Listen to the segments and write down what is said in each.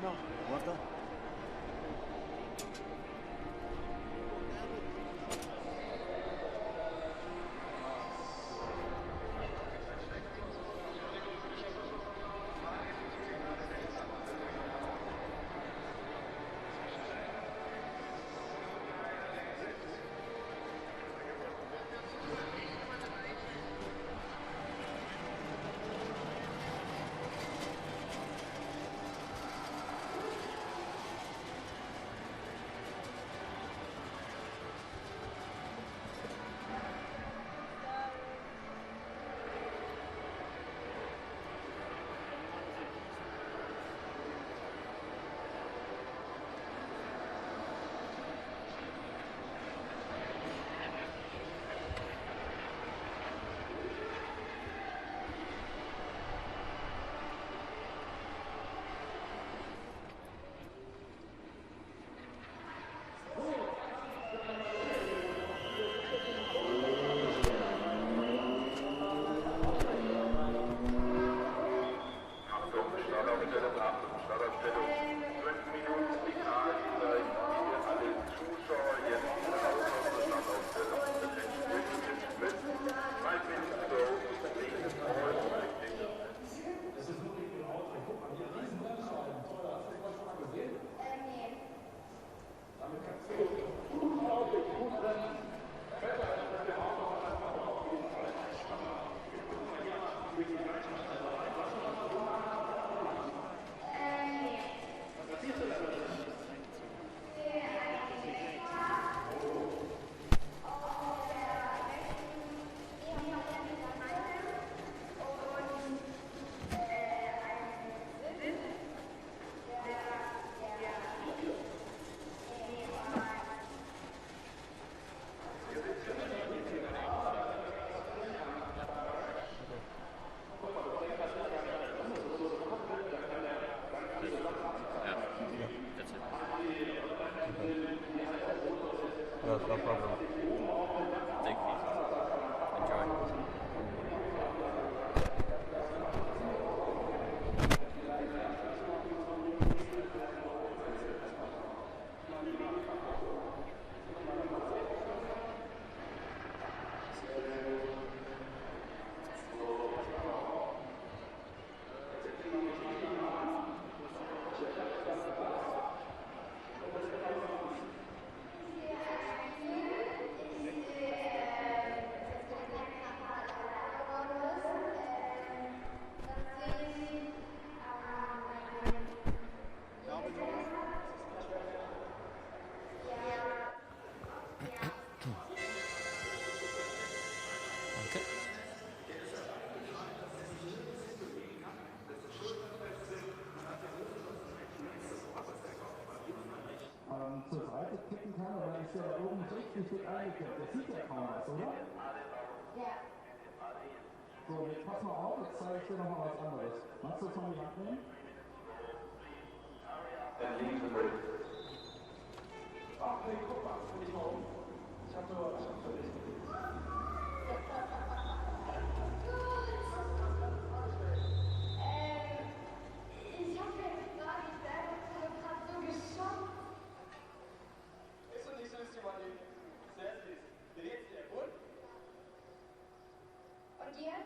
No. After. No problem. Take it easy. Enjoy. Okay. Zur Seite kippen kann, aber dann ist der da oben richtig gut eingekippt. Der sieht ja kaum was, oder? Ja. So, jetzt pass mal auf, jetzt zeige ich dir noch mal was anderes. Magst du das von die Hand nehmen? Ach nee, guck mal, guck dich mal um. Ich hab nur was für dich. Ich hab jetzt gerade selber so geschockt. Ist doch nicht so, ist die Mann sehr süß. Wie geht's dir? Gut? Und dir?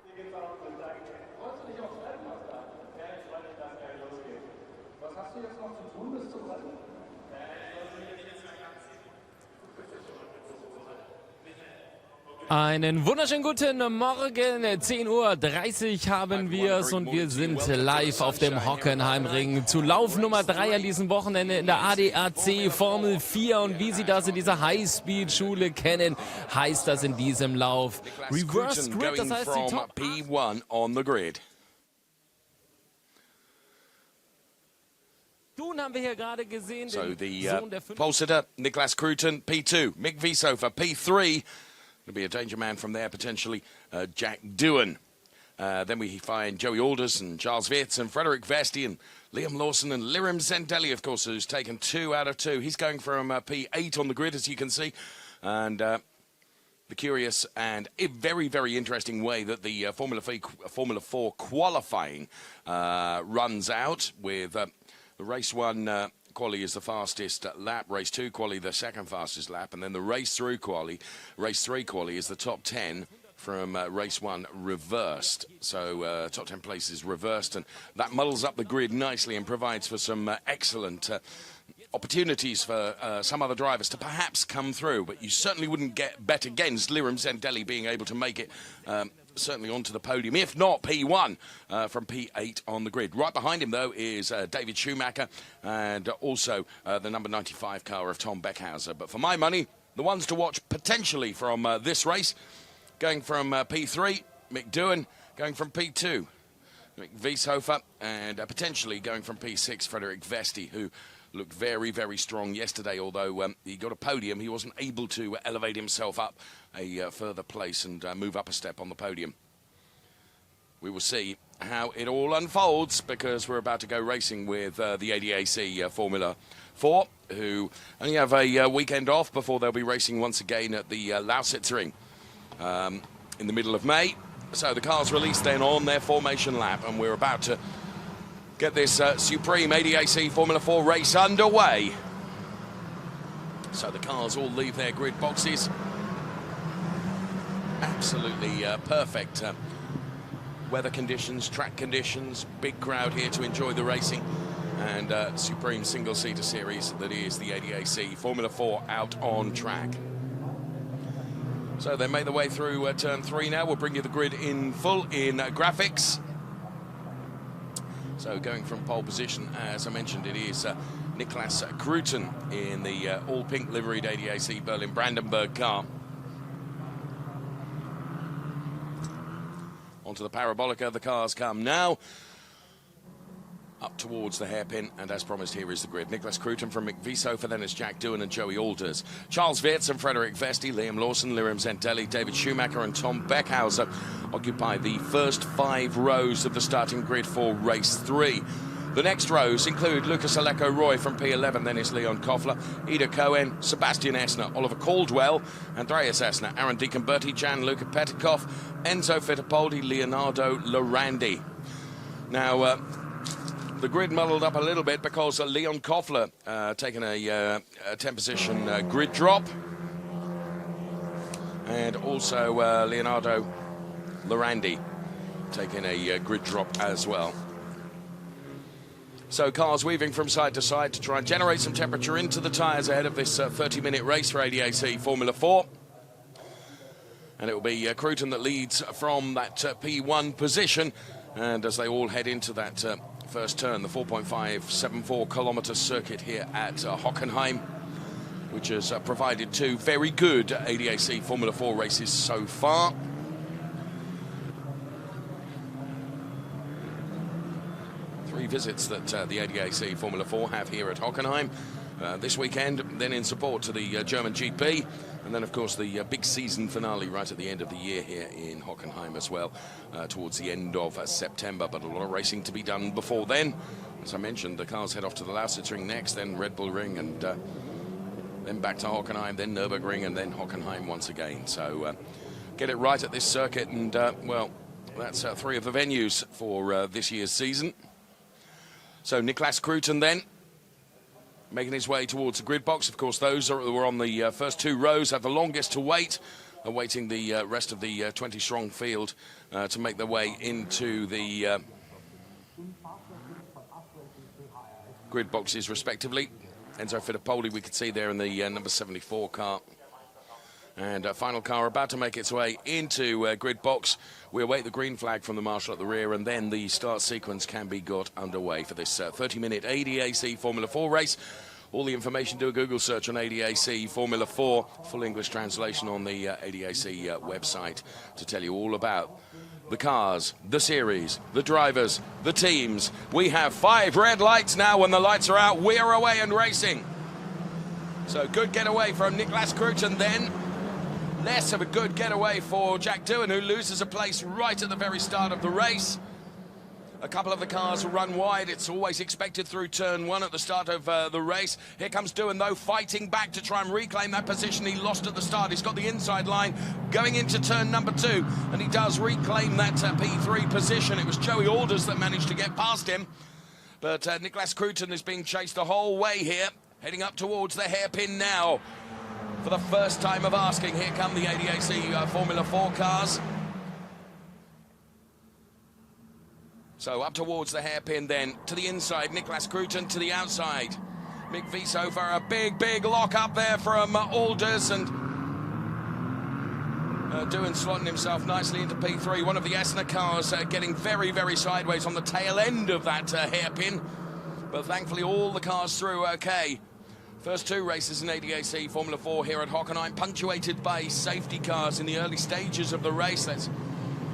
Mir geht's auch gut, danke. Wolltest du dich aufs Rennen was da? Ja, jetzt wollte ich, dass es losgeht. Was hast du jetzt noch zu tun bis zum Rennen? Einen wunderschönen guten Morgen, 10:30 Uhr haben wir es und wir sind live auf dem Hockenheimring zu Lauf Nummer 3 an diesem Wochenende in der ADAC Formel 4 und wie Sie das in dieser Highspeed-Schule kennen, heißt das in diesem Lauf Reverse Grid, das heißt die Top P1 on the grid. Tun haben wir hier gerade gesehen, So den the Sohn der pole sitter, Niklas Cruton, P2. Mick Viso for P3. Going to be a danger man from there, potentially Jack Doohan. Then we find Joey Alders and Charles Wirtz and Frederick Vesti and Liam Lawson and Lirim Zendelli, of course, who's taken 2 out of 2. He's going from P8 on the grid, as you can see. And the curious and very, very interesting way that the Formula 4 qualifying runs out with the race 1 quali is the fastest lap, race 2 quali the second fastest lap, and then the race 3 quali is the top 10 from race 1 reversed. So top 10 places reversed, and that muddles up the grid nicely and provides for some excellent opportunities for some other drivers to perhaps come through, but you certainly wouldn't bet against Liram Zendelli being able to make it certainly onto the podium, if not P1 from P8 on the grid. Right behind him, though, is David Schumacher and also the number 95 car of Tom Beckhauser. But for my money, the ones to watch potentially from this race, going from P3, Mick Doohan, going from P2, Mick Wieshofer, and potentially going from P6, Frederik Vesti, who looked very, very strong yesterday, although he got a podium. He wasn't able to elevate himself up a further place and move up a step on the podium. We will see how it all unfolds, because we're about to go racing with the ADAC Formula 4, who only have a weekend off before they'll be racing once again at the Lausitzring in the middle of May. So the cars released then on their formation lap, and we're about to get this supreme ADAC Formula 4 race underway. So the cars all leave their grid boxes. Absolutely perfect weather conditions, track conditions, big crowd here to enjoy the racing, and supreme single-seater series that is the ADAC Formula 4 out on track. So they made their way through turn 3 now. We'll bring you the grid in full in graphics. So going from pole position, as I mentioned, it is Niklas Kruten in the all-pink liveried ADAC Berlin-Brandenburg car. Onto the parabolica, the cars come now. Up towards the hairpin, and as promised, here is the grid. Niklas Kruten from Mick Wieshofer, then it's Jack Doohan and Joey Alders. Charles Wirtz and Frederik Vesti, Liam Lawson, Liram Zendelli, David Schumacher and Tom Beckhauser occupy the first 5 rows of the starting grid for race 3. The next rows include Lucas Aleko Roy from P11, then it's Leon Koffler, Ida Cohen, Sebastian Essner, Oliver Caldwell, Andreas Essner, Aaron Deacon-Berti, Gianluca Petikov, Enzo Fittipaldi, Leonardo Lorandi. Now, the grid muddled up a little bit because Leon Koffler taking a 10-position grid drop, and also Leonardo Lorandi taking a grid drop as well. So cars weaving from side to side to try and generate some temperature into the tyres ahead of this 30-minute race for ADAC Formula 4. And it will be Kruten that leads from that P1 position, and as they all head into that first turn, the 4.574 kilometre circuit here at Hockenheim, which has provided 2 very good ADAC Formula 4 races so far. Three visits that the ADAC Formula 4 have here at Hockenheim this weekend, then in support to the German GP, and then of course the big season finale right at the end of the year here in Hockenheim as well, towards the end of September, but a lot of racing to be done before then. As I mentioned, the cars head off to the Lausitzring next, then Red Bull Ring, and then back to Hockenheim, then Nürburgring, and then Hockenheim once again. So get it right at this circuit, and well, that's 3 of the venues for this year's season. So Niklas Kruten then making his way towards the grid box. Of course, those that were on the first 2 rows have the longest to wait, awaiting the rest of the 20-strong field to make their way into the grid boxes, respectively. Enzo Fittipaldi, we could see there in the number 74 car. And final car about to make its way into grid box. We await the green flag from the marshal at the rear, and then the start sequence can be got underway for this 30-minute ADAC Formula 4 race. All the information, do a Google search on ADAC Formula 4, full English translation on the ADAC website to tell you all about the cars, the series, the drivers, the teams. We have 5 red lights now. When the lights are out, we're away and racing. So good getaway from Niklas Kruten then. Less of a good getaway for Jack Doohan, who loses a place right at the very start of the race. a couple of the cars run wide. It's always expected through turn 1 at the start of the race. Here comes Doohan, though, fighting back to try and reclaim that position he lost at the start. He's got the inside line going into turn number 2, and he does reclaim that P3 position. It was Joey Alders that managed to get past him, but Nicholas Cruton is being chased the whole way here, heading up towards the hairpin now. For the first time of asking, here come the ADAC Formula 4 cars. So up towards the hairpin then, to the inside, Nicholas Cruton to the outside. Mick Wiesover, a big lock up there from Alders, and Doohan slotting himself nicely into P3. One of the Esner cars getting very sideways on the tail end of that hairpin, but thankfully all the cars through okay. First 2 races in ADAC Formula 4 here at Hockenheim, punctuated by safety cars in the early stages of the race. Let's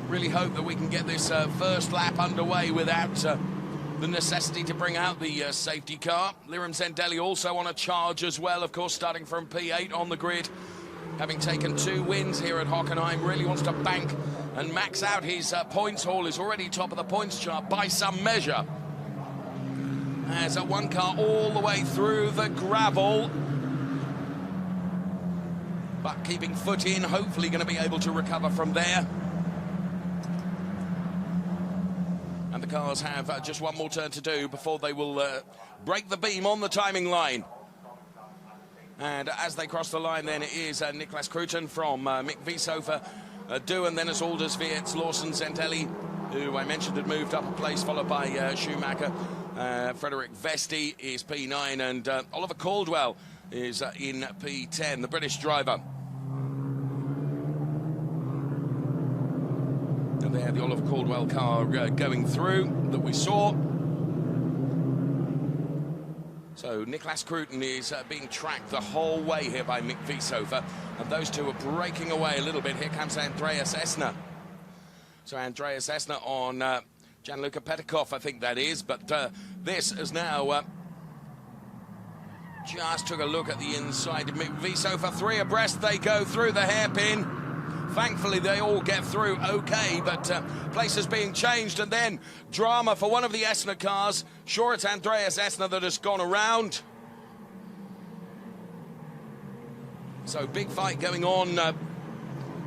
really hope that we can get this first lap underway without the necessity to bring out the safety car. Liram Zendelli also on a charge as well, of course, starting from P8 on the grid, having taken 2 wins here at Hockenheim. Really wants to bank and max out his points haul. Is already top of the points chart by some measure. As a 1 car all the way through the gravel, but keeping foot in, hopefully going to be able to recover from there. And the cars have just 1 more turn to do before they will break the beam on the timing line. And as they cross the line, then it is Nicholas Cruton from Mick Wiesover, Doohan, then it's Alders, Weerts, Lawson, Zentelli, who I mentioned had moved up a place, followed by Schumacher. Frederick Vesti is P9, and Oliver Caldwell is in P10, the British driver. And there, the Oliver Caldwell car going through that we saw. So Nicholas Cruton is being tracked the whole way here by Mick Wiesover, and those two are breaking away a little bit. Here comes Andreas Esner. So Andreas Esner on Gianluca Petikov, I think that is, but this is now just took a look at the inside of Mick Wiesover. 3 abreast, they go through the hairpin. Thankfully, they all get through okay, but places being changed, and then drama for one of the Esner cars. Sure, it's Andreas Esner that has gone around. So big fight going on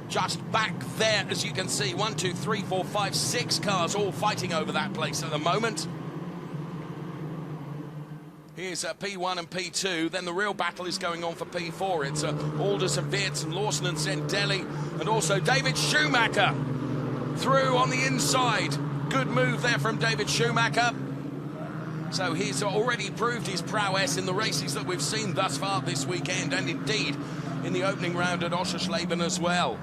just back there, as you can see. 1, 2, 3, 4, 5, 6 cars all fighting over that place at the moment. Here's P1 and P2. Then the real battle is going on for P4. It's Alders and Weerts and Lawson and Zendelli, and also David Schumacher through on the inside. Good move there from David Schumacher. So he's already proved his prowess in the races that we've seen thus far this weekend, and indeed in the opening round at Oschersleben as well.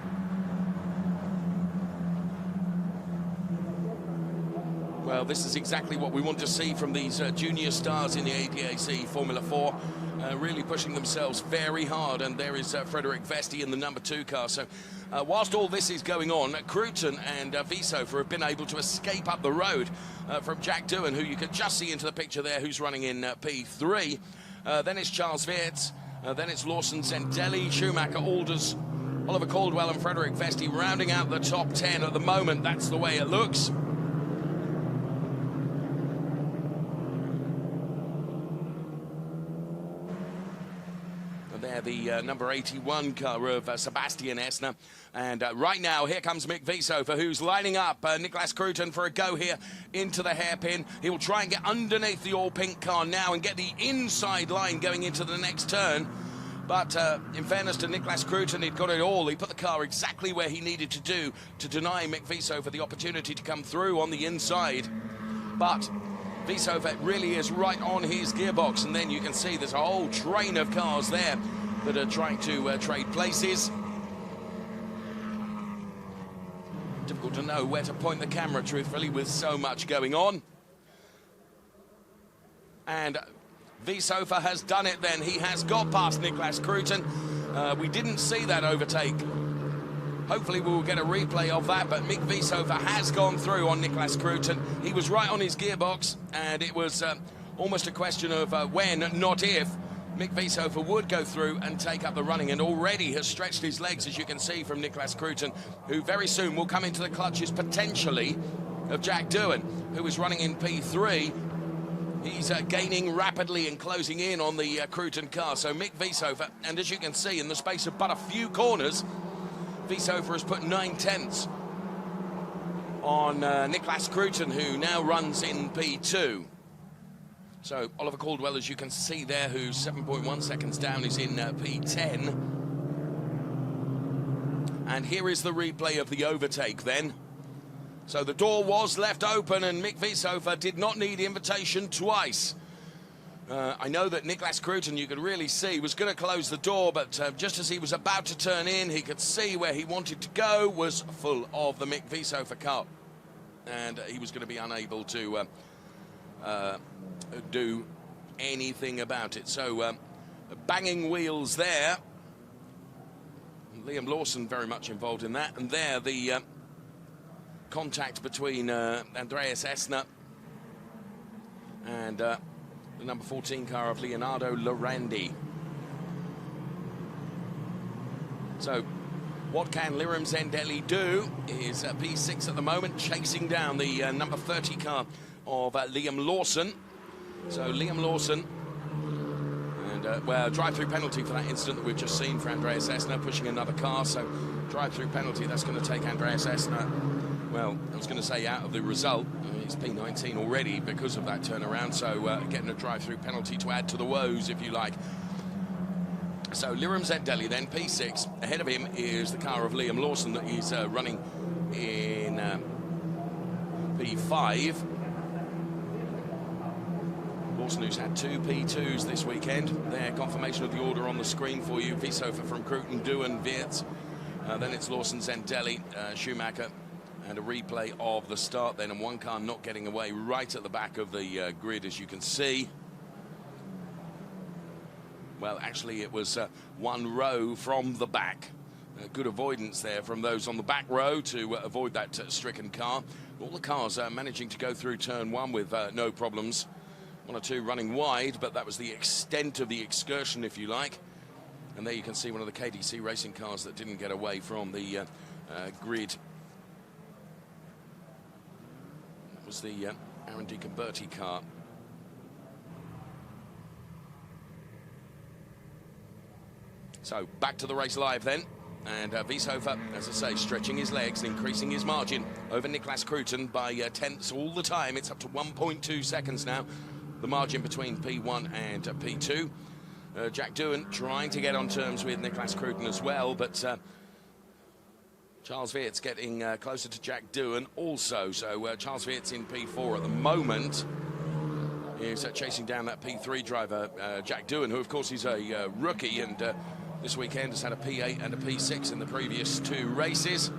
Well, this is exactly what we want to see from these junior stars in the ADAC Formula 4, really pushing themselves very hard. And there is Frederick Vesti in the number 2 car. So whilst all this is going on, Cruton and Wiesover have been able to escape up the road from Jack Doohan, who you can just see into the picture there, who's running in P3. Then it's Charles Weerts, then it's Lawson, Zendelli, Schumacher, Alders, Oliver Caldwell and Frederick Vesti rounding out the top 10 at the moment. That's the way it looks. There, the number 81 car of Sebastian Esner. And right now, here comes Mick Wiesover, who's lining up Nicholas Cruton for a go here into the hairpin. He will try and get underneath the all-pink car now and get the inside line going into the next turn. But in fairness to Nicholas Cruton, he'd got it all. He put the car exactly where he needed to do to deny Mick Wiesover the opportunity to come through on the inside. But Wiesover really is right on his gearbox, and then you can see there's a whole train of cars there that are trying to trade places. Difficult to know where to point the camera, truthfully, with so much going on. And Wiesover has done it then. He has got past Nicholas Cruton. We didn't see that overtake. Hopefully we will get a replay of that, but Mick Wiesover has gone through on Nicholas Cruton. He was right on his gearbox, and it was almost a question of when, not if, Mick Wiesover would go through and take up the running, and already has stretched his legs, as you can see, from Nicholas Cruton, who very soon will come into the clutches, potentially, of Jack Doohan, who is running in P3. He's gaining rapidly and closing in on the Cruton car. So Mick Wieshofer, and as you can see, in the space of but a few corners, Wieshofer has put 9/10 on Niklas Cruton, who now runs in P2. So Oliver Caldwell, as you can see there, who's 7.1 seconds down, is in P10. And here is the replay of the overtake then. So the door was left open and Mick Wieshofer did not need invitation twice. I know that Niklas Cruton, you could really see, was going to close the door, but just as he was about to turn in, he could see where he wanted to go was full of the Mick Wieshofer car. And he was going to be unable to do anything about it. So banging wheels there. Liam Lawson very much involved in that. And there the contact between Andreas Essner and the number 14 car of Leonardo Lorandi. So what can Lirim Zendelli do? Is P6 at the moment, chasing down the number 30 car of Liam Lawson. So Liam Lawson, and well, drive-through penalty for that incident that we've just seen for Andreas Essner, pushing another car. So drive-through penalty, that's going to take Andreas Essner, well, I was going to say out of the result. He's P19 already because of that turnaround, so getting a drive-through penalty to add to the woes, if you like. So Lirim Zendelli then, P6. Ahead of him is the car of Liam Lawson that he's running in P5. Lawson, who's had 2 P2s this weekend. There, confirmation of the order on the screen for you. Wieshofer from Cruton, Doohan, Wirtz. Then it's Lawson, Zendelli, Schumacher, and a replay of the start then, and one car not getting away right at the back of the grid, as you can see. Well, actually, it was 1 row from the back. Good avoidance there from those on the back row to avoid that stricken car. All the cars managing to go through turn 1 with no problems. 1 or 2 running wide, but that was the extent of the excursion, if you like. And there you can see one of the KDC racing cars that didn't get away from the grid. That was the Aaron DeConverti car. So back to the race live then. And Wieshofer, as I say, stretching his legs and increasing his margin over Niklas Cruton by tenths all the time. It's up to 1.2 seconds now, the margin between P1 and P2. Jack Doohan trying to get on terms with Niklas Cruton as well, but Charles Wirtz getting closer to Jack Doohan also. So Charles Wirtz in P4 at the moment is chasing down that P3 driver, Jack Doohan, who of course is a rookie, and this weekend has had a P8 and a P6 in the previous 2 races.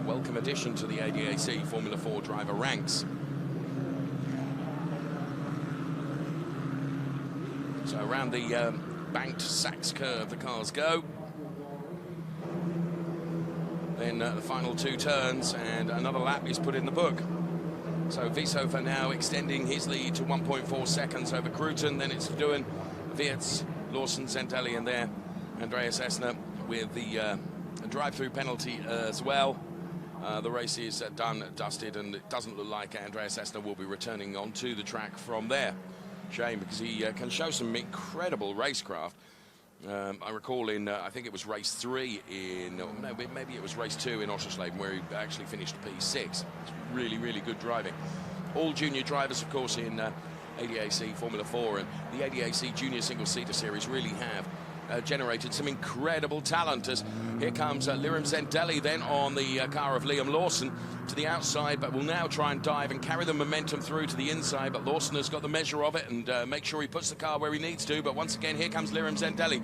Welcome addition to the ADAC Formula 4 driver ranks. So around the banked Sachs curve the cars go. Then the final 2 turns and another lap is put in the book. So Wieshofer now extending his lead to 1.4 seconds over Cruton. Then it's Doohan, Wirtz, Lawson, Zendelli, and there Andreas Essner with the drive-through penalty as well. The race is done, dusted, and it doesn't look like Andreas Essner will be returning onto the track from there. Shame, because he can show some incredible racecraft. I recall in, I think it was race 3 in, no, maybe it was race 2 in Oschersleben where he actually finished P6. It's really, really good driving. All junior drivers, of course, in ADAC Formula 4 and the ADAC Junior Single-Seater Series really have generated some incredible talent. As here comes Lirim Zendelli then on the car of Liam Lawson to the outside, but will now try and dive and carry the momentum through to the inside. But Lawson has got the measure of it and make sure he puts the car where he needs to. But once again, here comes Lirim Zendelli.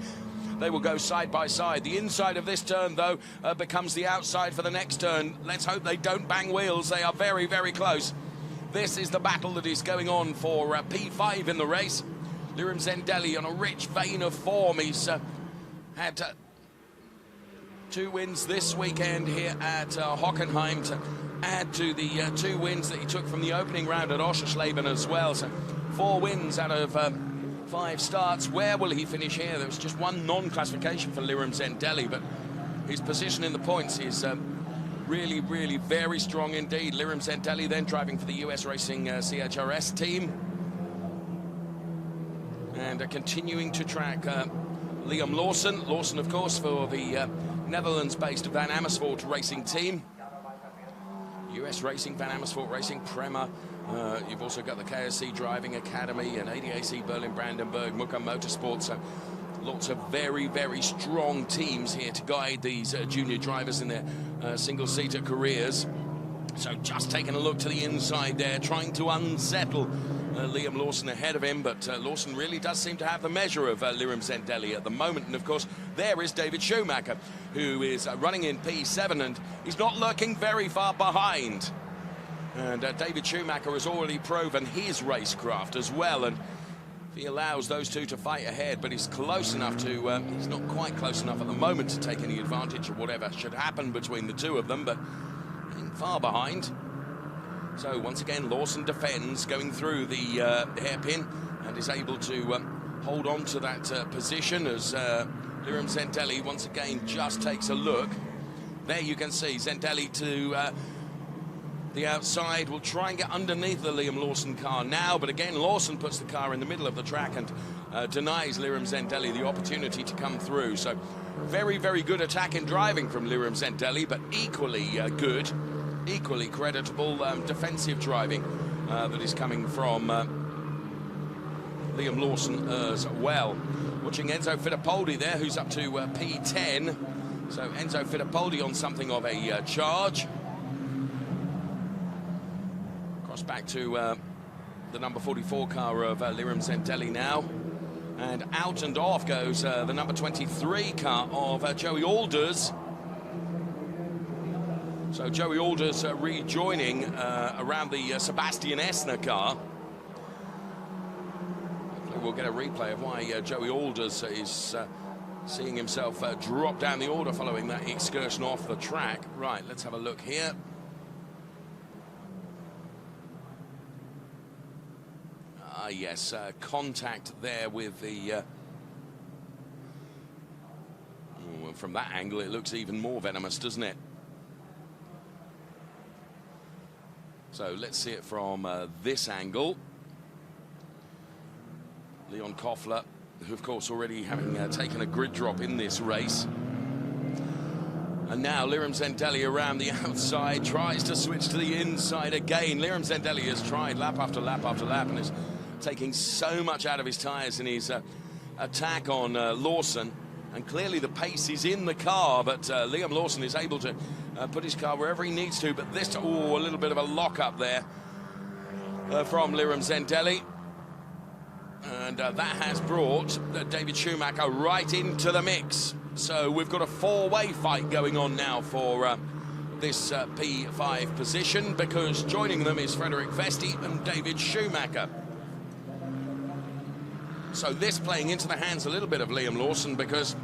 They will go side by side. The inside of this turn, though, becomes the outside for the next turn. Let's hope they don't bang wheels. They are very, very close. This is the battle that is going on for P5 in the race. Lirim Zendelli on a rich vein of form. He's had 2 wins this weekend here at Hockenheim to add to the 2 wins that he took from the opening round at Oschersleben as well. So 4 wins out of 5 starts. Where will he finish here? There was just 1 non-classification for Lirim Zendelli, but his position in the points is Really, really very strong indeed. Lirim Zendelli then driving for the US Racing CHRS team. And continuing to track Liam Lawson. Lawson, of course, for the Netherlands-based Van Amersfoort Racing team. US Racing, Van Amersfoort Racing, Prema. You've also got the KSC Driving Academy and ADAC Berlin-Brandenburg, Mucker Motorsport. So lots of very, very strong teams here to guide these junior drivers in their single-seater careers. So just taking a look to the inside there, trying to unsettle Liam Lawson ahead of him, but Lawson really does seem to have the measure of Lirim Zendelli at the moment. And of course, there is David Schumacher, who is running in P7, and he's not lurking very far behind. And David Schumacher has already proven his racecraft as well, and he allows those two to fight ahead, but he's close enough to, he's not quite close enough at the moment to take any advantage of whatever should happen between the two of them, but far behind. So once again, Lawson defends, going through the hairpin, and is able to hold on to that position as Lirim Zendelli once again just takes a look. There you can see Zendelli to the outside, will try and get underneath the Liam Lawson car now, but again Lawson puts the car in the middle of the track and denies Lirim Zendelli the opportunity to come through. So very, very good attack in driving from Lirim Zendelli, but equally good, equally creditable defensive driving that is coming from Liam Lawson as well. Watching Enzo Fittipaldi there, who's up to P10. So Enzo Fittipaldi on something of a charge. Cross back to the number 44 car of Lirim Zendelli now. And out and off goes the number 23 car of Joey Alders. So Joey Alders rejoining around the Sebastian Essner car. Hopefully we'll get a replay of why Joey Alders is seeing himself drop down the order following that excursion off the track. Right, let's have a look here. Yes, contact there with the... from that angle, it looks even more venomous, doesn't it? So let's see it from this angle. Leon Koffler, who of course already having taken a grid drop in this race. And now Lirim Zendelli around the outside, tries to switch to the inside again. Lirim Zendelli has tried lap after lap after lap and is taking so much out of his tyres in his attack on Lawson. And clearly the pace is in the car, but Liam Lawson is able to put his car wherever he needs to. But this, a little bit of a lock-up there from Lirim Zendelli. And that has brought David Schumacher right into the mix. So we've got a four-way fight going on now for this P5 position, because joining them is Frederik Vesti and David Schumacher. So this playing into the hands a little bit of Liam Lawson, because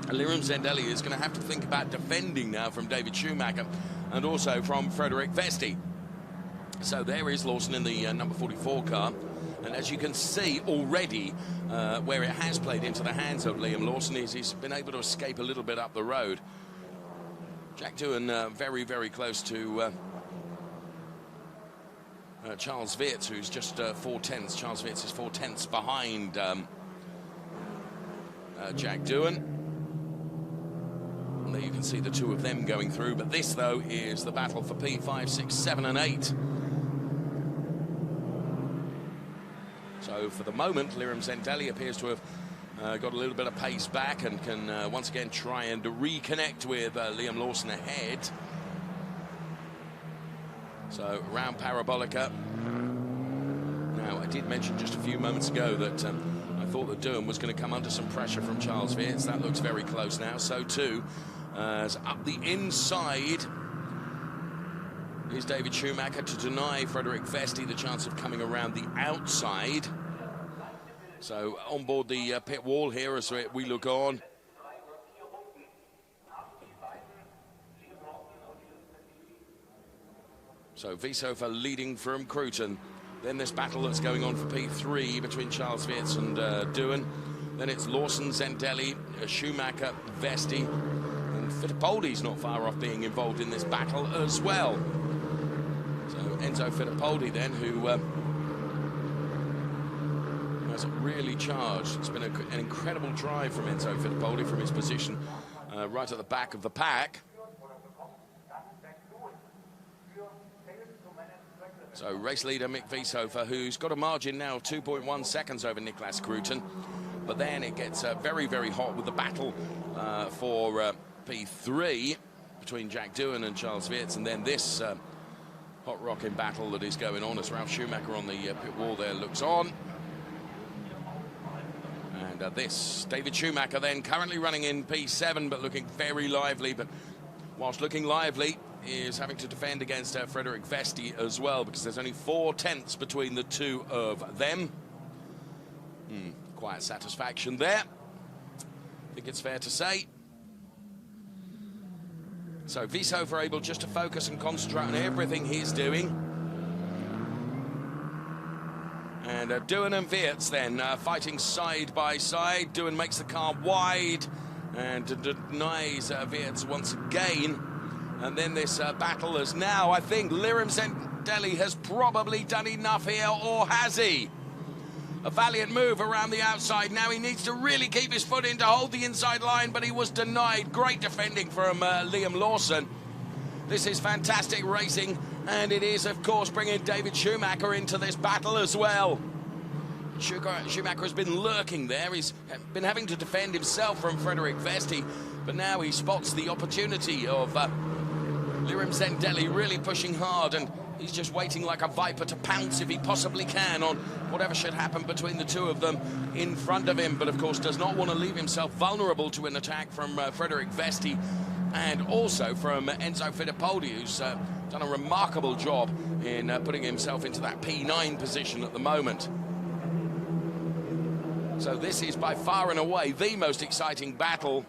Lirim Zendelli is going to have to think about defending now from David Schumacher and also from Frederik Vesti. So there is Lawson in the number 44 car. And as you can see already, where it has played into the hands of Liam Lawson, is he's been able to escape a little bit up the road. Jack Doohan very, very close to Charles Weerts, who's just 4/10. Charles Weerts is 4/10 behind Jack Doohan. And there you can see the two of them going through. But this, though, is the battle for P5, 6, 7 and 8. So for the moment, Lirim Zendelli appears to have got a little bit of pace back and can once again try and reconnect with Liam Lawson ahead. So around Parabolica. Now, I did mention just a few moments ago that I thought that Doohan was going to come under some pressure from Charles Weerts. That looks very close now. So too, as up the inside is David Schumacher to deny Frederik Vesti the chance of coming around the outside. So on board the pit wall here as we look on. So Wieshofer leading from Cruton. Then this battle that's going on for P3 between Charles Weerts and Doohan. Then it's Lawson, Zendelli, Schumacher, Vesti. And And Fittipaldi's not far off being involved in this battle as well. So Enzo Fittipaldi then, who has really charged. It's been an incredible drive from Enzo Fittipaldi from his position right at the back of the pack. So race leader Mick Wieshofer, who's got a margin now of 2.1 seconds over Niklas Kruten. But then it gets very, very hot with the battle for P3 between Jack Doohan and Charles Weerts. And then this hot rocking battle that is going on as Ralf Schumacher on the pit wall there looks on. And this, David Schumacher then currently running in P7, but looking very lively. But whilst looking lively, is having to defend against Frederik Vesti as well, because there's only 4 tenths between the two of them. Quiet satisfaction there, I think it's fair to say. So Wieshofer able just to focus and concentrate on everything he's doing. And Doohan and Weerts then fighting side by side. Doohan makes the car wide and denies Weerts once again. And then this battle is now, I think, Lirim Zendelli has probably done enough here, or has he? A valiant move around the outside. Now he needs to really keep his foot in to hold the inside line, but he was denied. Great defending from Liam Lawson. This is fantastic racing, and it is, of course, bringing David Schumacher into this battle as well. Schumacher has been lurking there. He's been having to defend himself from Frederik Vesti, but now he spots the opportunity of Lirim Zendelli really pushing hard, and he's just waiting like a viper to pounce if he possibly can on whatever should happen between the two of them in front of him, but of course does not want to leave himself vulnerable to an attack from Frederik Vesti and also from Enzo Fittipaldi, who's done a remarkable job in putting himself into that P9 position at the moment. So this is by far and away the most exciting battle.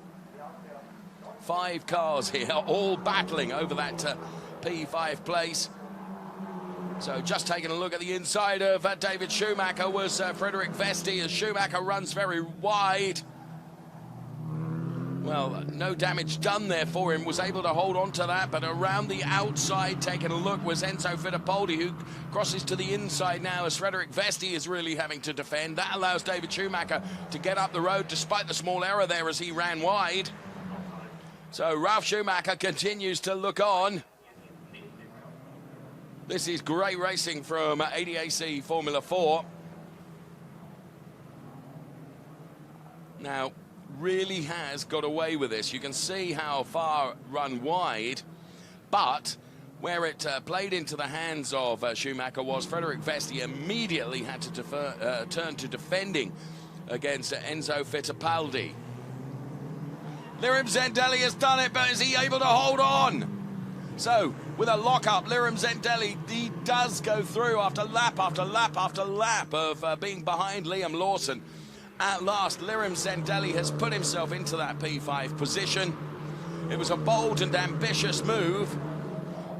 5 cars here, all battling over that P5 place. So just taking a look at the inside of David Schumacher was Frederik Vesti, as Schumacher runs very wide. Well, no damage done there for him, was able to hold on to that, but around the outside, taking a look, was Enzo Fittipaldi, who crosses to the inside now as Frederik Vesti is really having to defend. That allows David Schumacher to get up the road despite the small error there as he ran wide. So Ralf Schumacher continues to look on. This is great racing from ADAC Formula 4. Now, really has got away with this. You can see how far run wide, but where it played into the hands of Schumacher was Frederik Vesti immediately had to turn to defending against Enzo Fittipaldi. Lirim Zendelli has done it, but is he able to hold on? So, with a lock-up, Lirim Zendelli, he does go through after lap after lap after lap of being behind Liam Lawson. At last, Lirim Zendelli has put himself into that P5 position. It was a bold and ambitious move,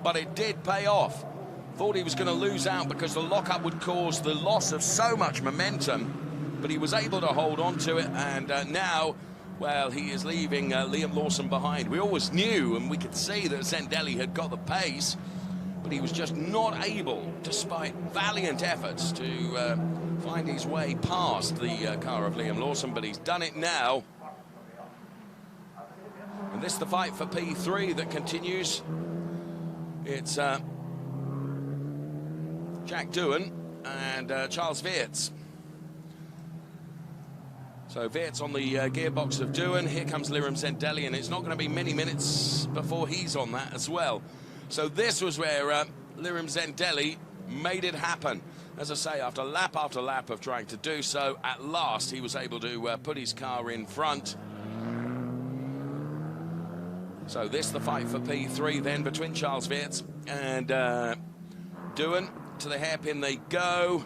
but it did pay off. Thought he was going to lose out because the lock-up would cause the loss of so much momentum, but he was able to hold on to it, and now, well, he is leaving Liam Lawson behind. We always knew, and we could see that Zendelli had got the pace, but he was just not able, despite valiant efforts, to find his way past the car of Liam Lawson, but he's done it now. And this is the fight for P3 that continues. It's Jack Doohan and Charles Weerts. So Weerts on the gearbox of Doohan. Here comes Lirim Zendelli, and it's not going to be many minutes before he's on that as well. So this was where Lirim Zendelli made it happen. As I say, after lap of trying to do so, at last he was able to put his car in front. So this the fight for P3 then between Charles Weerts and Doohan. To the hairpin they go.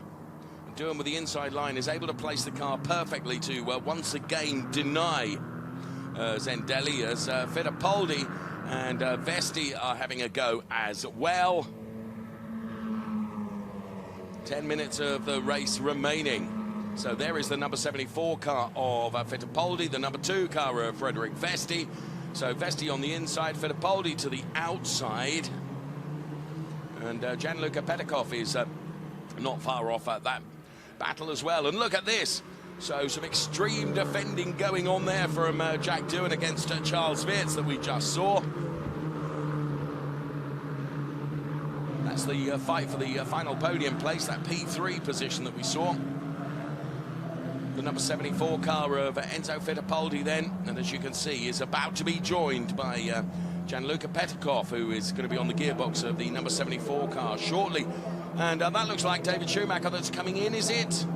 Doohan with the inside line is able to place the car perfectly to once again deny Zendelli, as Fittipaldi and Vesti are having a go as well. 10 minutes of the race remaining. So there is the number 74 car of Fittipaldi, the number 2 car of Frederik Vesti, So Vesti on the inside, Fittipaldi to the outside. And Gianluca Petikov is not far off at that battle as well. And look at this. So some extreme defending going on there from Jack Doohan against Charles Weerts that we just saw. That's the fight for the final podium place, that P3 position that we saw. The number 74 car of Enzo Fittipaldi then, and as you can see, is about to be joined by Gianluca Petikov, who is going to be on the gearbox of the number 74 car shortly. And that looks like David Schumacher that's coming in, is it?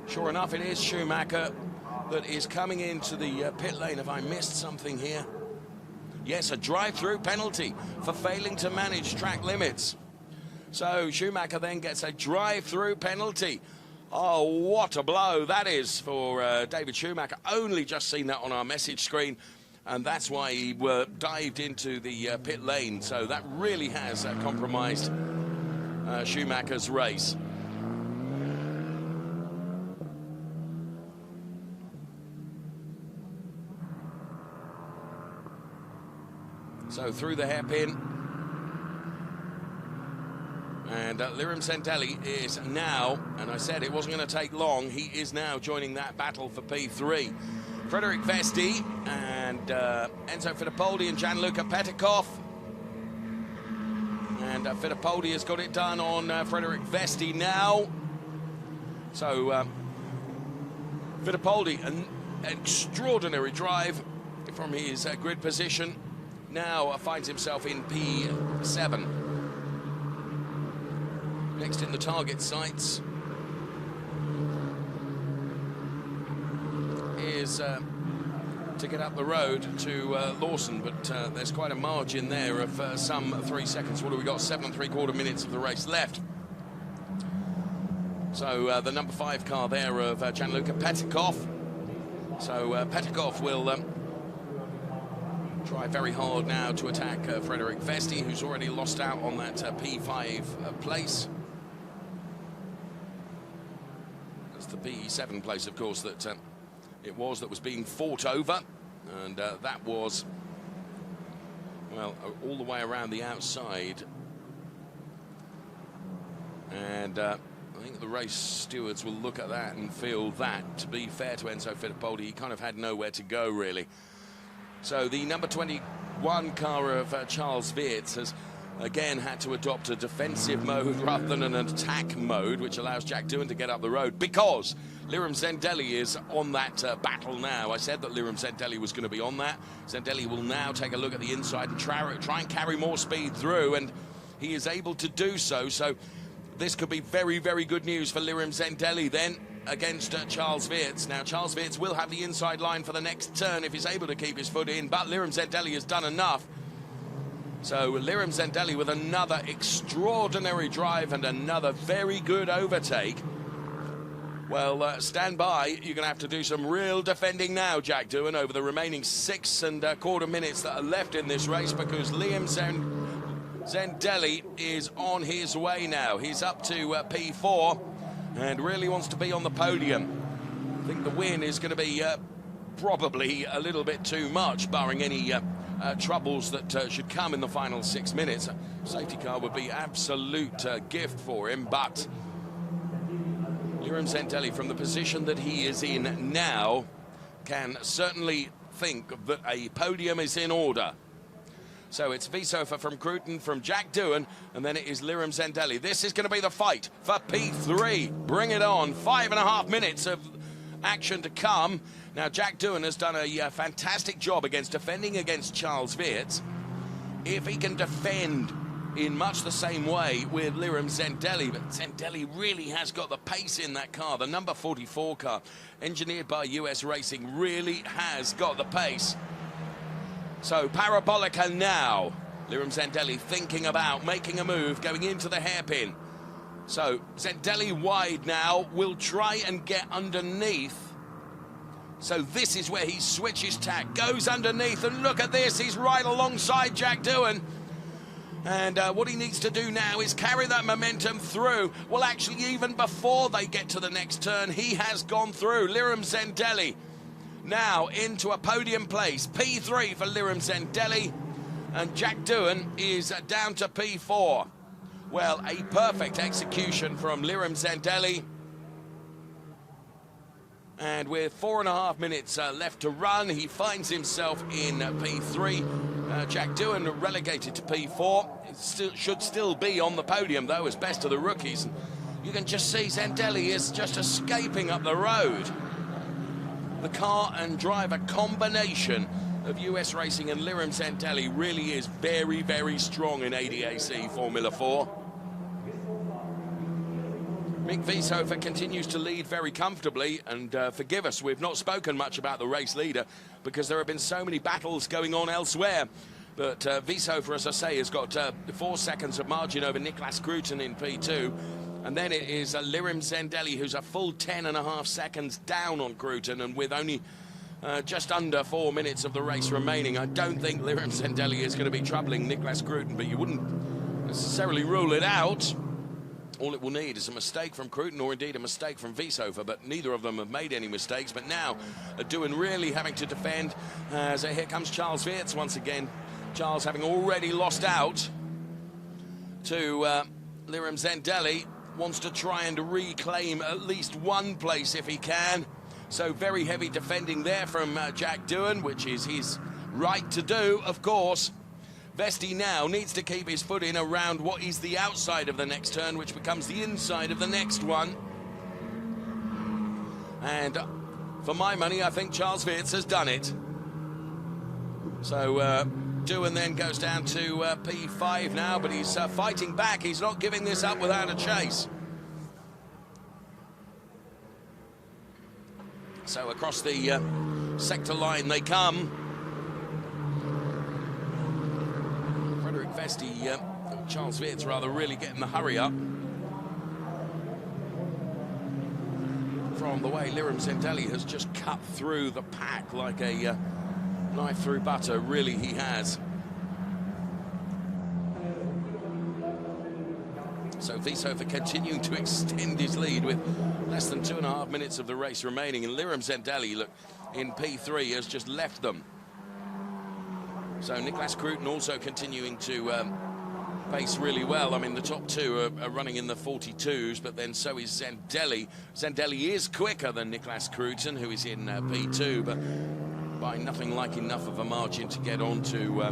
Sure enough, it is Schumacher that is coming into the pit lane. Have I missed something here? Yes, a drive-through penalty for failing to manage track limits. So Schumacher then gets a drive-through penalty. Oh, what a blow that is for David Schumacher. Only just seen that on our message screen, and that's why he dived into the pit lane. So that really has compromised Schumacher's race. So through the hairpin, and Lirim Zentelli is now, and I said it wasn't going to take long, he is now joining that battle for P3. Frederik Vesti and Enzo Fittipaldi and Gianluca Petikov. And Fittipaldi has got it done on Frederik Vesti now. So Fittipaldi, an extraordinary drive from his grid position. Now finds himself in P7. Next in the target sights is to get up the road to Lawson, but there's quite a margin there of some 3 seconds. What have we got? 7 3/4 minutes of the race left. So the number 5 car there of Gianluca Petikov. So Petikov will try very hard now to attack Frederik Vesti, who's already lost out on that P5 place. That's the P7 place, of course, that it was that was being fought over, and that was, well, all the way around the outside. And I think the race stewards will look at that and feel that, to be fair to Enzo Fittipaldi, he kind of had nowhere to go, really. So the number 21 car of Charles Weerts has again had to adopt a defensive mode rather than an attack mode, which allows Jack Doohan to get up the road, because Lirim Zentelli is on that battle now. I said that Lirim Zentelli was going to be on that. Zentelli will now take a look at the inside and try and carry more speed through, and he is able to do so. So this could be very, very good news for Lirim Zentelli then against Charles Weerts. Now, Charles Weerts will have the inside line for the next turn if he's able to keep his foot in, but Lirim Zentelli has done enough. So Lirim Zentelli with another extraordinary drive and another very good overtake. Well, stand by. You're going to have to do some real defending now, Jack Doohan, over the remaining 6 1/4 minutes that are left in this race, because Lirim Zentelli is on his way now. He's up to P4 and really wants to be on the podium. I think the win is going to be probably a little bit too much, barring any troubles that should come in the final 6 minutes. A safety car would be absolute gift for him, but Lirim Zentelli, from the position that he is in now, can certainly think that a podium is in order. So it's Visofa from Cruton, from Jack Doohan, and then it is Lirim Zentelli. This is going to be the fight for P3. Bring it on. 5.5 minutes of action to come. Now, Jack Doohan has done a fantastic job defending against Charles Weerts. If he can defend in much the same way with Lirim Zentelli, but Zentelli really has got the pace in that car. The number 44 car, engineered by US Racing, really has got the pace. So Parabolica now. Lirim Zentelli thinking about making a move, going into the hairpin. So Zentelli wide now, will try and get underneath. So this is where he switches tack, goes underneath, and look at this, he's right alongside Jack Doohan. And what he needs to do now is carry that momentum through. Well, actually, even before they get to the next turn, he has gone through. Lirim Zendelli now into a podium place. P3 for Lirim Zendelli. And Jack Doohan is down to P4. Well, a perfect execution from Lirim Zendelli. And with 4.5 minutes left to run, he finds himself in P3. Jack Doohan relegated to P4. Should still be on the podium, though, as best of the rookies. And you can just see Zendelli is just escaping up the road. The car and driver combination of US Racing and Lirim Zendelli really is very, very strong in ADAC Formula 4. Mick Wieshofer continues to lead very comfortably, and forgive us, we've not spoken much about the race leader because there have been so many battles going on elsewhere. But Wieshofer, as I say, has got 4 seconds of margin over Niklas Kruten in P2. And then it is Lirim Zendelli, who's a full 10.5 seconds down on Kruten, and with only just under 4 minutes of the race remaining. I don't think Lirim Zendelli is going to be troubling Niklas Kruten, but you wouldn't necessarily rule it out. All it will need is a mistake from Kruten or indeed a mistake from Wieshofer, but neither of them have made any mistakes. But now Doohan really having to defend as here comes Charles Weerts once again. Charles having already lost out to Lirim Zendelli, wants to try and reclaim at least one place if he can. So very heavy defending there from Jack Doohan, which is his right to do, of course. Vesti now needs to keep his foot in around what is the outside of the next turn, which becomes the inside of the next one. And for my money, I think Charles Weerts has done it. So Doohan then goes down to P5 now, but he's fighting back. He's not giving this up without a chase. So across the sector line they come. Vesti, Charles Weerts rather, really getting the hurry up. From the way Lirim Zendelli has just cut through the pack like a knife through butter, really he has. So Wieshofer continuing to extend his lead with less than 2.5 minutes of the race remaining, and Lirim Zendelli, look, in P3 has just left them. So Niklas Kruten also continuing to pace really well. I mean, the top two are running in the 42s, but then so is Zendelli. Zendelli is quicker than Niklas Kruten, who is in P2, but by nothing like enough of a margin to get onto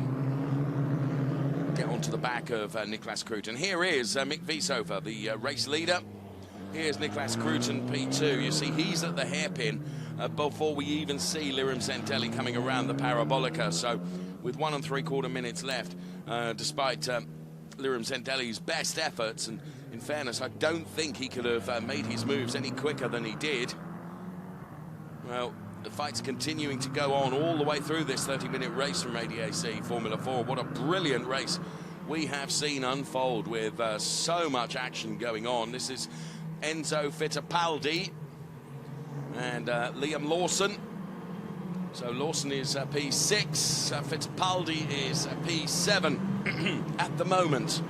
the back of Niklas Kruten. Here is Mick Wieshofer, the race leader. Here's Niklas Kruten, P2. You see, he's at the hairpin before we even see Lirim Zendelli coming around the parabolica. So with 1 3/4 minutes left, despite Lirim Zendelli's best efforts, and in fairness, I don't think he could have made his moves any quicker than he did. Well, the fight's continuing to go on all the way through this 30-minute race from ADAC Formula 4. What a brilliant race we have seen unfold with so much action going on. This is Enzo Fittipaldi and Liam Lawson. So Lawson is P6, Fittipaldi is P7 at the moment.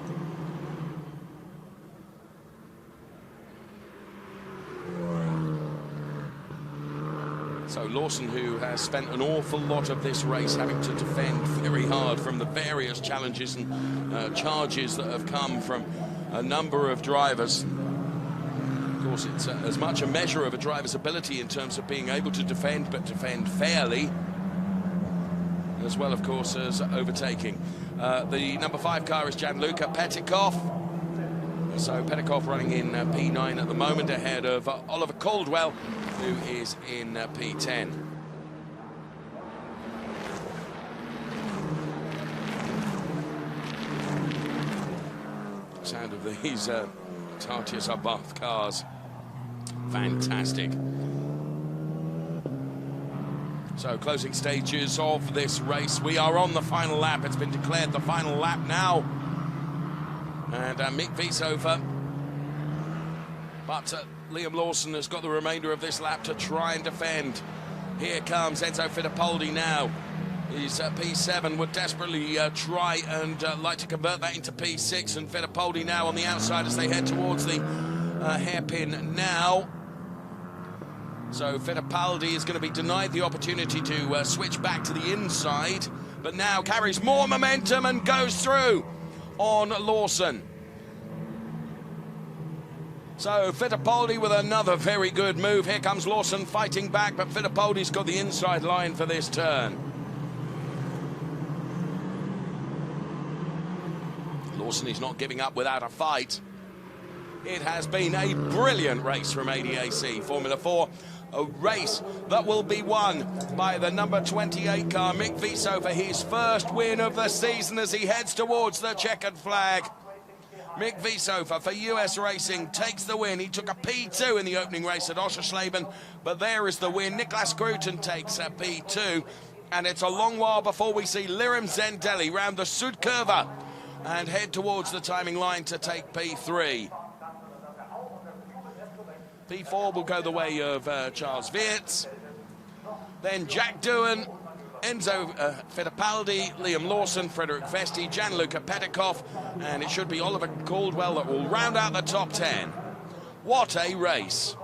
So Lawson, who has spent an awful lot of this race having to defend very hard from the various challenges and charges that have come from a number of drivers. Of course, it's as much a measure of a driver's ability in terms of being able to defend, but defend fairly, as well, of course, as overtaking. The number 5 car is Gianluca Petikov. So Petikov running in P9 at the moment, ahead of Oliver Caldwell, who is in P10. Sound of these Tatius Abarth cars. Fantastic. So closing stages of this race. We are on the final lap. It's been declared the final lap now. And Mick Wieshofer. But Liam Lawson has got the remainder of this lap to try and defend. Here comes Enzo Fittipaldi now He's P7, would desperately try and like to convert that into P6, and Fittipaldi now on the outside as they head towards the hairpin now. So Fittipaldi is going to be denied the opportunity to switch back to the inside, but now carries more momentum and goes through on Lawson. So Fittipaldi with another very good move. Here comes Lawson fighting back, but Fittipaldi's got the inside line for this turn. Lawson is not giving up without a fight. It has been a brilliant race from ADAC Formula 4. A race that will be won by the number 28 car, Mick Viso, for his first win of the season as he heads towards the checkered flag. Mick Viso for US Racing takes the win. He took a P2 in the opening race at Oschersleben, but there is the win. Niklas Gruten takes a P2, and it's a long while before we see Lirim Zendelli round the Sudkurve and head towards the timing line to take P3. P4 will go the way of Charles Weerts, then Jack Doohan, Enzo Fittipaldi, Liam Lawson, Frederick Vesti, Gianluca Petikoff, and it should be Oliver Caldwell that will round out the top 10. What a race.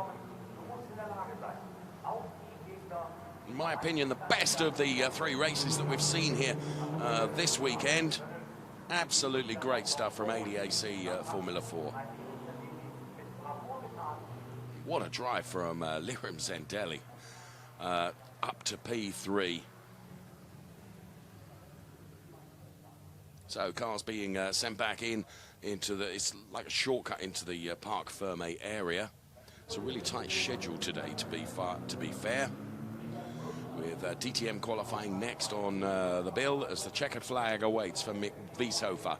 In my opinion, the best of the three races that we've seen here this weekend. Absolutely great stuff from ADAC Formula 4. What a drive from Lirim Zendelli up to P3. So cars being sent back into the, it's like a shortcut into the Parc Fermé area. It's a really tight schedule today, to be fair. With DTM qualifying next on the bill as the checkered flag awaits for Mick Vieshofer.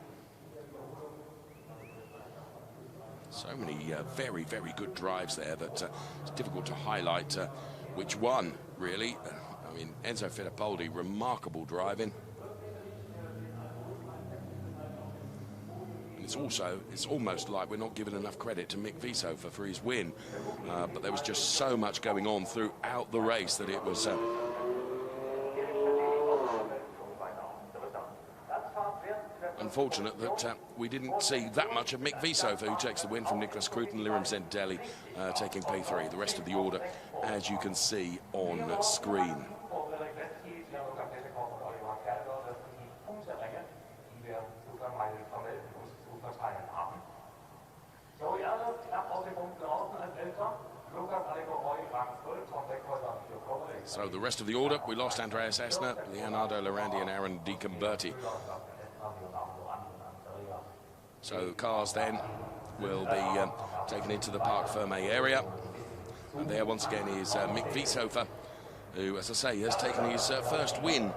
So many very, very good drives there that it's difficult to highlight which one, really. I mean, Enzo Fittipaldi, remarkable driving. And it's almost like we're not giving enough credit to Mick Vieshofer for his win. But there was just so much going on throughout the race that it was... unfortunate that we didn't see that much of Mick Vieshofer, who takes the win from Niklas Gruten, Lirim Zendelli taking P3. The rest of the order, as you can see on screen. So the rest of the order, we lost Andreas Essner, Leonardo Lorandi and Aaron DiComberti. So the cars then will be taken into the Parc Fermé area. And there once again is Mick Vieshofer, who, as I say, has taken his first win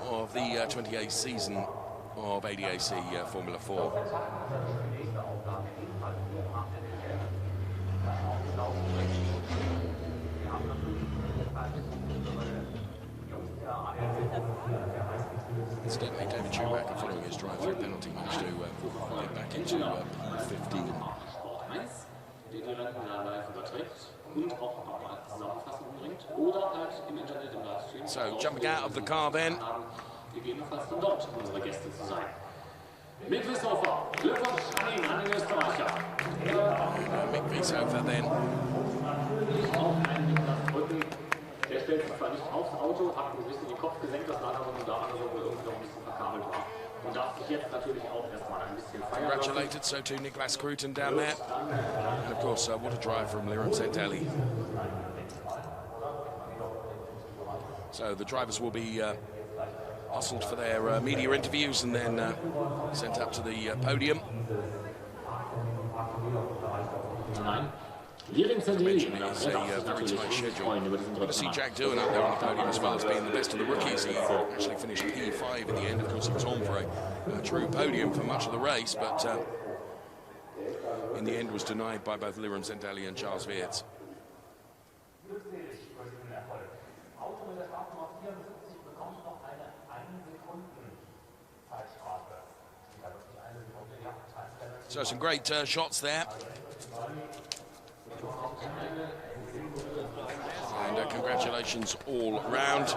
of the 28th season of ADAC Formula 4. Incidentally, David Schumacher, following his drive-through penalty, managed to get back into P15. So, jumping out of the car then. Mick Vieshofer then. Der stellt sich zwar nicht aufs Auto, hat ein bisschen den Kopf gesenkt, das lag aber nur daran, dass er wohl irgendwie noch ein bisschen verkabelt war. Und darf sich jetzt natürlich auch erstmal ein bisschen feiern. Congratulated, so too Niklas Gruten down there. And of course, what a drive from Lirim Zendelli. So the drivers will be hustled for their media interviews and then sent up to the podium. It's a very tight schedule. We're going to see Jack Doohan up there on the podium as well as being the best of the rookies. He actually finished P5 in the end. Of course, he was on for a true podium for much of the race, but in the end was denied by both Lirim Zendelli and Charles Weerts. So some great shots there. And congratulations all round.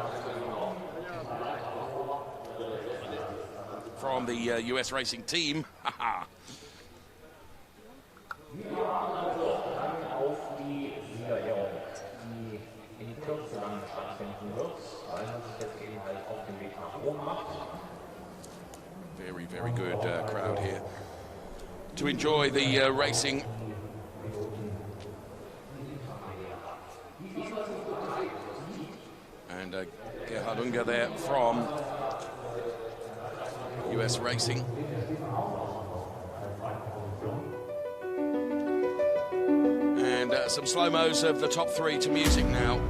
from the US Racing team. Haha. Wir warten also dann auf die Siegerehrung, die in Kürze dann stattfinden wird, weil man sich jetzt eben halt auf den Weg nach Rom macht. Very, very good crowd here to enjoy the racing. And Gerhard Unger there from US Racing. And some slow-mos of the top three to music now.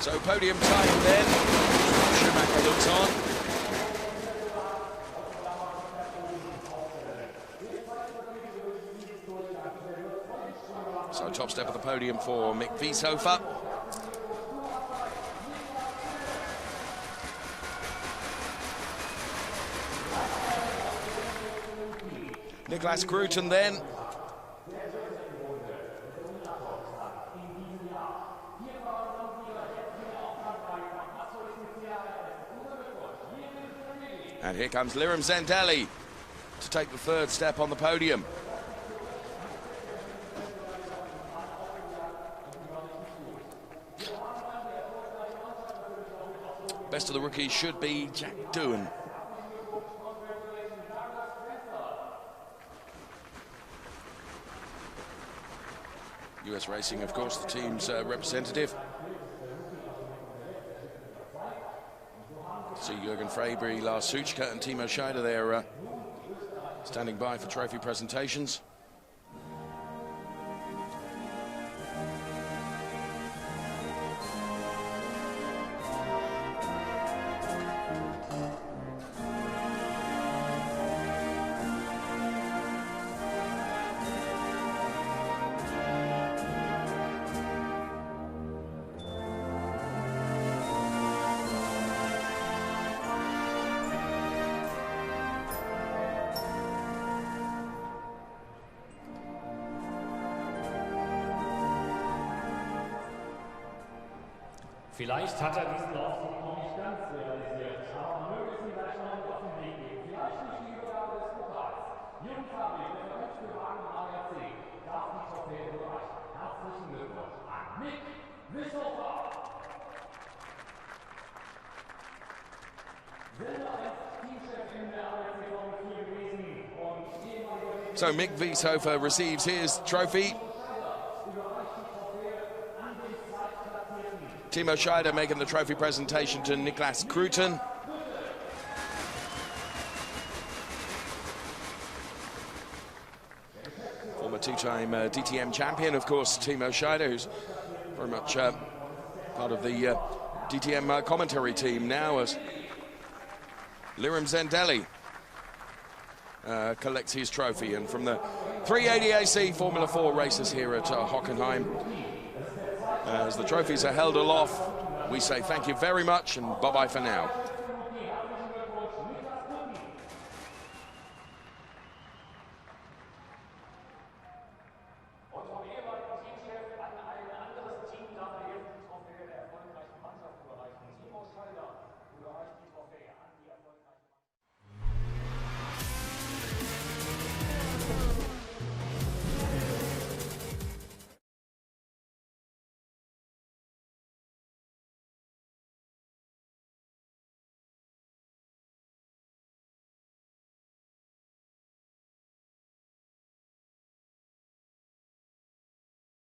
So podium time then, Schumacher looks on. So top step of the podium for Mick Wieshofer. Niklas Grooten then. And here comes Lirim Zendelli to take the third step on the podium. Best of the rookies should be Jack Doohan. US Racing, of course, the team's representative. See Jürgen Freiberg, Lars Suchka and Timo Scheider there standing by for trophy presentations. Vielleicht hat diesen Lauf noch nicht ganz realisiert, aber möge es ihm gleich noch auf den Weg gehen. Vielleicht nicht die Übergabe des Pokals. Jürgen Fabrik, der Verbandsführer ADAC, darf die Trophäe überreichen. Herzlichen Glückwunsch an Mick Wieshofer. So Mick Wieshofer receives his trophy. Timo Scheider making the trophy presentation to Niklas Grooten. Former two-time DTM champion, of course, Timo Scheider, who's very much part of the DTM commentary team now, as Lirim Zendelli collects his trophy. And from the 3 ADAC Formula 4 races here at Hockenheim, as the trophies are held aloft, we say thank you very much and bye-bye for now.